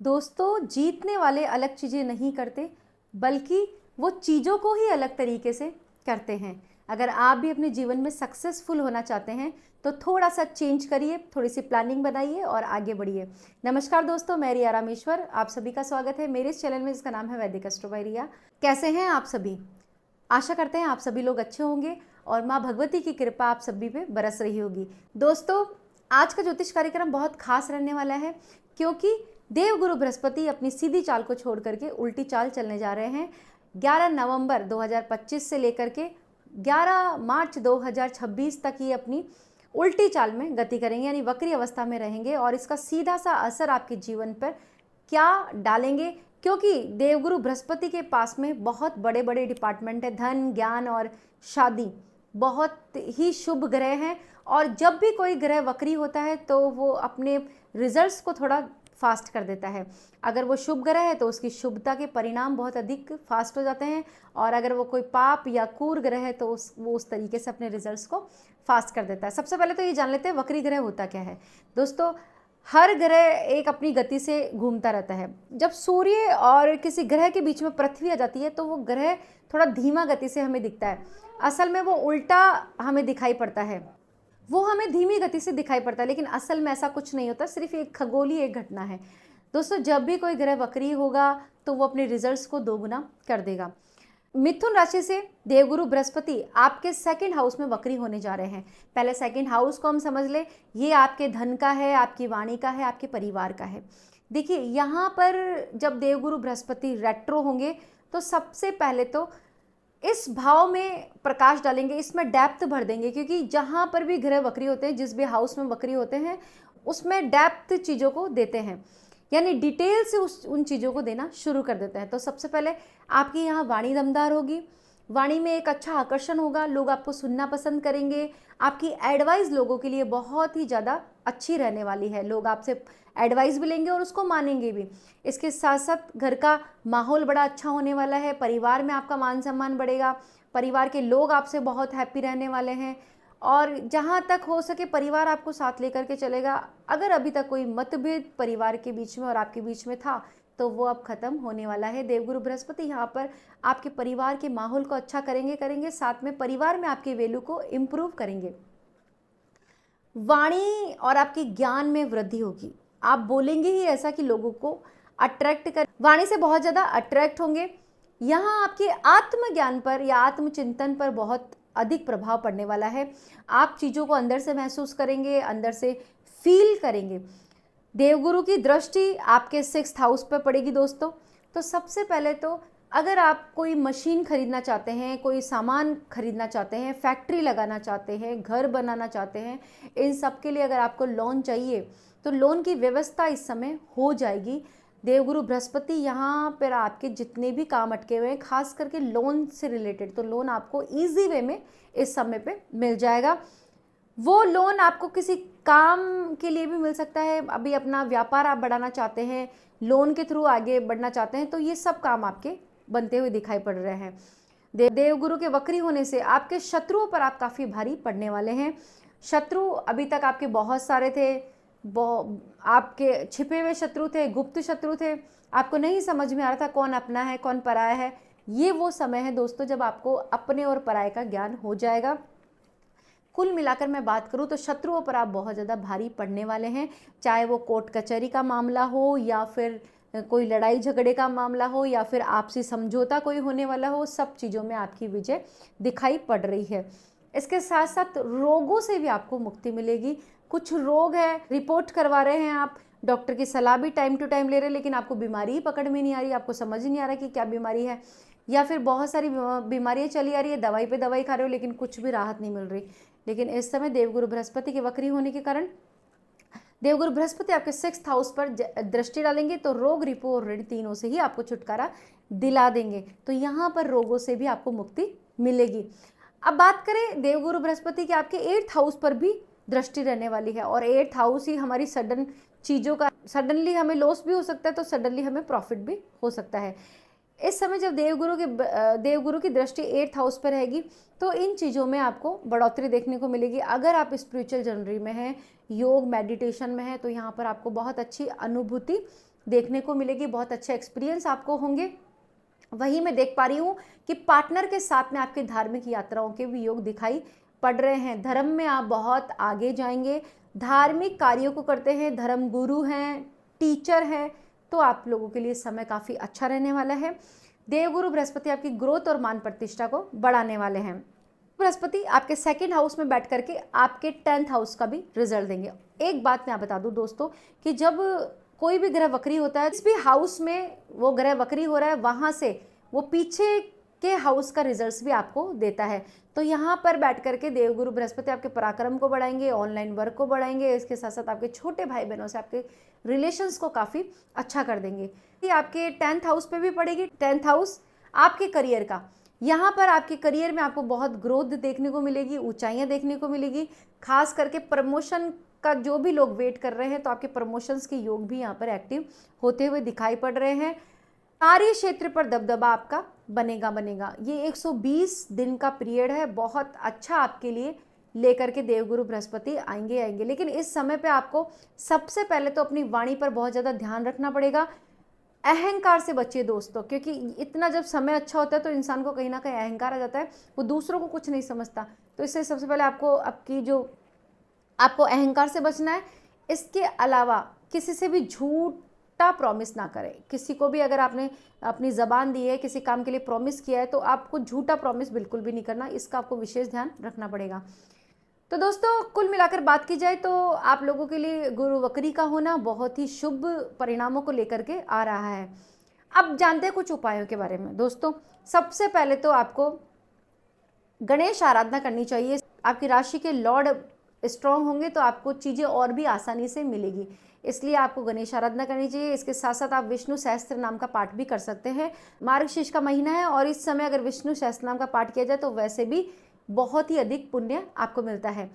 दोस्तों, जीतने वाले अलग चीज़ें नहीं करते, बल्कि वो चीज़ों को ही अलग तरीके से करते हैं। अगर आप भी अपने जीवन में सक्सेसफुल होना चाहते हैं तो थोड़ा सा चेंज करिए, थोड़ी सी प्लानिंग बनाइए और आगे बढ़िए। नमस्कार दोस्तों, मैं रिया रामेश्वर, आप सभी का स्वागत है मेरे इस चैनल में जिसका नाम है वैदिक एस्ट्रो बाय रिया। कैसे हैं आप सभी? आशा करते हैं आप सभी लोग अच्छे होंगे और माँ भगवती की कृपा आप सभी पे बरस रही होगी। दोस्तों, आज का ज्योतिष कार्यक्रम बहुत खास रहने वाला है, क्योंकि देवगुरु बृहस्पति अपनी सीधी चाल को छोड़ करके उल्टी चाल चलने जा रहे हैं। 11 नवंबर 2025 से लेकर के 11 मार्च 2026 तक ये अपनी उल्टी चाल में गति करेंगे, यानी वक्री अवस्था में रहेंगे। और इसका सीधा सा असर आपके जीवन पर क्या डालेंगे, क्योंकि देवगुरु बृहस्पति के पास में बहुत बड़े बड़े डिपार्टमेंट है, धन, ज्ञान और शादी, बहुत ही शुभ ग्रह हैं। और जब भी कोई ग्रह वक्री होता है तो वो अपने रिजल्ट्स को थोड़ा फास्ट कर देता है। अगर वो शुभ ग्रह है तो उसकी शुभता के परिणाम बहुत अधिक फास्ट हो जाते हैं, और अगर वो कोई पाप या क्रूर ग्रह है तो वो उस तरीके से अपने रिजल्ट्स को फास्ट कर देता है। सबसे पहले तो ये जान लेते हैं वक्री ग्रह होता क्या है। दोस्तों, हर ग्रह एक अपनी गति से घूमता रहता है। जब सूर्य और किसी ग्रह के बीच में पृथ्वी आ जाती है तो वो ग्रह थोड़ा धीमा गति से हमें दिखता है। असल में वो उल्टा हमें दिखाई पड़ता है, वो हमें धीमी गति से दिखाई पड़ता है, लेकिन असल में ऐसा कुछ नहीं होता, सिर्फ एक खगोलीय एक घटना है। दोस्तों, जब भी कोई ग्रह वक्री होगा तो वो अपने रिजल्ट्स को दोगुना कर देगा। मिथुन राशि से देवगुरु बृहस्पति आपके सेकंड हाउस में वक्री होने जा रहे हैं। पहले सेकंड हाउस को हम समझ ले, ये आपके धन का है, आपकी वाणी का है, आपके परिवार का है। देखिए, यहाँ पर जब देवगुरु बृहस्पति रेट्रो होंगे तो सबसे पहले तो इस भाव में प्रकाश डालेंगे, इसमें डेप्थ भर देंगे, क्योंकि जहाँ पर भी ग्रह वक्री होते हैं, जिस भी हाउस में वक्री होते हैं, उसमें डेप्थ चीज़ों को देते हैं, यानी डिटेल से उन चीज़ों को देना शुरू कर देते हैं। तो सबसे पहले आपकी यहाँ वाणी दमदार होगी, वाणी में एक अच्छा आकर्षण होगा, लोग आपको सुनना पसंद करेंगे, आपकी एडवाइस लोगों के लिए बहुत ही ज़्यादा अच्छी रहने वाली है। लोग आपसे एडवाइस भी लेंगे और उसको मानेंगे भी। इसके साथ साथ घर का माहौल बड़ा अच्छा होने वाला है, परिवार में आपका मान सम्मान बढ़ेगा, परिवार के लोग आपसे बहुत हैप्पी रहने वाले हैं, और जहाँ तक हो सके परिवार आपको साथ लेकर के चलेगा। अगर अभी तक कोई मतभेद परिवार के बीच में और आपके बीच में था तो वो अब खत्म होने वाला है। देवगुरु बृहस्पति यहाँ पर आपके परिवार के माहौल को अच्छा करेंगे, साथ में परिवार में आपके वैल्यू को इम्प्रूव करेंगे। वाणी और आपके ज्ञान में वृद्धि होगी, आप बोलेंगे ही ऐसा कि लोगों को अट्रैक्ट कर, वाणी से बहुत ज़्यादा अट्रैक्ट होंगे। यहाँ आपके आत्मज्ञान पर या आत्मचिंतन पर बहुत अधिक प्रभाव पड़ने वाला है। आप चीज़ों को अंदर से महसूस करेंगे, अंदर से फील करेंगे। देवगुरु की दृष्टि आपके 6th हाउस पर पड़ेगी दोस्तों। तो सबसे पहले तो अगर आप कोई मशीन खरीदना चाहते हैं, कोई सामान खरीदना चाहते हैं, फैक्ट्री लगाना चाहते हैं, घर बनाना चाहते हैं, इन सब के लिए अगर आपको लोन चाहिए तो लोन की व्यवस्था इस समय हो जाएगी। देवगुरु बृहस्पति यहाँ पर आपके जितने भी काम अटके हुए हैं, खास करके लोन से रिलेटेड, तो लोन आपको ईजी वे में इस समय पे मिल जाएगा। वो लोन आपको किसी काम के लिए भी मिल सकता है। अभी अपना व्यापार आप बढ़ाना चाहते हैं, लोन के थ्रू आगे बढ़ना चाहते हैं, तो ये सब काम आपके बनते हुए दिखाई पड़ रहे हैं। देवगुरु के वक्री होने से आपके शत्रुओं पर आप काफ़ी भारी पड़ने वाले हैं। शत्रु अभी तक आपके बहुत सारे थे, आपके छिपे हुए शत्रु थे, गुप्त शत्रु थे, आपको नहीं समझ में आ रहा था कौन अपना है कौन पराया है। ये वो समय है दोस्तों जब आपको अपने और पराये का ज्ञान हो जाएगा। कुल मिलाकर मैं बात करूं तो शत्रुओं पर आप बहुत ज़्यादा भारी पड़ने वाले हैं, चाहे वो कोर्ट कचहरी का मामला हो, या फिर कोई लड़ाई झगड़े का मामला हो, या फिर आपसी समझौता कोई होने वाला हो। सब चीज़ों में आपकी विजय दिखाई पड़ रही है। इसके साथ साथ रोगों से भी आपको मुक्ति मिलेगी। कुछ रोग है, रिपोर्ट करवा रहे हैं आप, डॉक्टर की सलाह भी टाइम टू टाइम ले रहे हैं, लेकिन आपको बीमारी ही पकड़ में नहीं आ रही, आपको समझ नहीं आ रहा कि क्या बीमारी है, या फिर बहुत सारी बीमारियां चली आ रही है, दवाई पे दवाई खा रहे हो लेकिन कुछ भी राहत नहीं मिल रही। लेकिन इस समय देवगुरु बृहस्पति के वक्री होने के कारण देवगुरु बृहस्पति आपके 6th हाउस पर दृष्टि डालेंगे तो रोग, रिपो और ऋण तीनों से ही आपको छुटकारा दिला देंगे। तो यहाँ पर रोगों से भी आपको मुक्ति मिलेगी। अब बात करें देवगुरु बृहस्पति के आपके 8th हाउस पर भी दृष्टि रहने वाली है, और 8th हाउस ही हमारी सडन चीज़ों का, सडनली हमें लॉस भी हो सकता है तो सडनली हमें प्रॉफिट भी हो सकता है। इस समय जब देवगुरु की दृष्टि 8th हाउस पर रहेगी तो इन चीज़ों में आपको बढ़ोतरी देखने को मिलेगी। अगर आप स्पिरिचुअल जर्नी में हैं, योग मेडिटेशन में हैं, तो यहाँ पर आपको बहुत अच्छी अनुभूति देखने को मिलेगी, बहुत अच्छे एक्सपीरियंस आपको होंगे। वहीं मैं देख पा रही हूँ कि पार्टनर के साथ में आपकी धार्मिक यात्राओं के भी योग दिखाई पड़ रहे हैं। धर्म में आप बहुत आगे जाएंगे, धार्मिक कार्यों को करते हैं, धर्म गुरु हैं, टीचर हैं, तो आप लोगों के लिए समय काफ़ी अच्छा रहने वाला है। देवगुरु बृहस्पति आपकी ग्रोथ और मान प्रतिष्ठा को बढ़ाने वाले हैं। बृहस्पति आपके सेकंड हाउस में बैठ करके आपके 10th हाउस का भी रिजल्ट देंगे। एक बात मैं आप बता दूं दोस्तों कि जब कोई भी ग्रह वक्री होता है, जिस भी हाउस में वो ग्रह वक्री हो रहा है वहाँ से वो पीछे के हाउस का रिजल्ट्स भी आपको देता है। तो यहाँ पर बैठ करके देवगुरु बृहस्पति आपके पराक्रम को बढ़ाएंगे, ऑनलाइन वर्क को बढ़ाएंगे, इसके साथ साथ आपके छोटे भाई बहनों से आपके रिलेशंस को काफ़ी अच्छा कर देंगे। ये आपके 10th हाउस पे भी पड़ेगी। 10th हाउस आपके करियर का, यहाँ पर आपके करियर में आपको बहुत ग्रोथ देखने को मिलेगी, ऊंचाइयाँ देखने को मिलेगी, खास करके प्रमोशन का जो भी लोग वेट कर रहे हैं तो आपके प्रमोशंस के योग भी यहाँ पर एक्टिव होते हुए दिखाई पड़ रहे हैं। कार्य क्षेत्र पर दबदबा आपका बनेगा। ये 120 दिन का पीरियड है, बहुत अच्छा आपके लिए लेकर के देवगुरु बृहस्पति आएंगे। लेकिन इस समय पे आपको सबसे पहले तो अपनी वाणी पर बहुत ज़्यादा ध्यान रखना पड़ेगा। अहंकार से बचिए दोस्तों, क्योंकि इतना जब समय अच्छा होता है तो इंसान को कहीं ना कहीं अहंकार आ जाता है, वो दूसरों को कुछ नहीं समझता। तो इससे सबसे पहले आपको अहंकार से बचना है। इसके अलावा किसी से भी झूठा प्रॉमिस ना करें। किसी को भी अगर आपने अपनी ज़बान दी है, किसी काम के लिए प्रॉमिस किया है, तो आपको झूठा प्रॉमिस बिल्कुल भी नहीं करना, इसका आपको विशेष ध्यान रखना पड़ेगा। तो दोस्तों कुल मिलाकर बात की जाए तो आप लोगों के लिए गुरु वक्री का होना बहुत ही शुभ परिणामों को लेकर के आ रहा है। अब जानते हैं कुछ उपायों के बारे में। दोस्तों सबसे पहले तो आपको गणेश आराधना करनी चाहिए। आपकी राशि के लॉर्ड स्ट्रांग होंगे तो आपको चीज़ें और भी आसानी से मिलेगी, इसलिए आपको गणेश आराधना करनी चाहिए। इसके साथ साथ आप विष्णु सहस्त्र नाम का पाठ भी कर सकते हैं। मार्गशीर्ष का महीना है और इस समय अगर विष्णु सहस्त्र नाम का पाठ किया जाए तो वैसे भी बहुत ही अधिक पुण्य आपको मिलता है।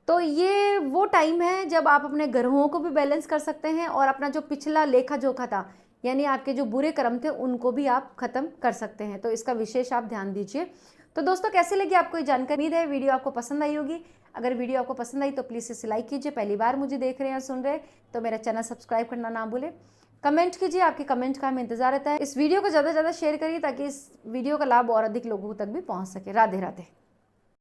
तो ये वो टाइम है जब आप अपने ग्रहों को भी बैलेंस कर सकते हैं और अपना जो पिछला लेखा जोखा था, यानी आपके जो बुरे कर्म थे, उनको भी आप खत्म कर सकते हैं। तो इसका विशेष आप ध्यान दीजिए। तो दोस्तों कैसे लगी आपको ये जानकारी? उम्मीद है वीडियो आपको पसंद आई होगी। अगर वीडियो आपको पसंद आई तो प्लीज़ इसे लाइक कीजिए। पहली बार मुझे देख रहे हैं, सुन रहे हैं तो मेरा चैनल सब्सक्राइब करना ना भूलें। कमेंट कीजिए, आपके कमेंट का हमें इंतजार रहता है। इस वीडियो को ज़्यादा से ज़्यादा शेयर करिए ताकि इस वीडियो का लाभ और अधिक लोगों तक भी पहुँच सके। राधे राधे।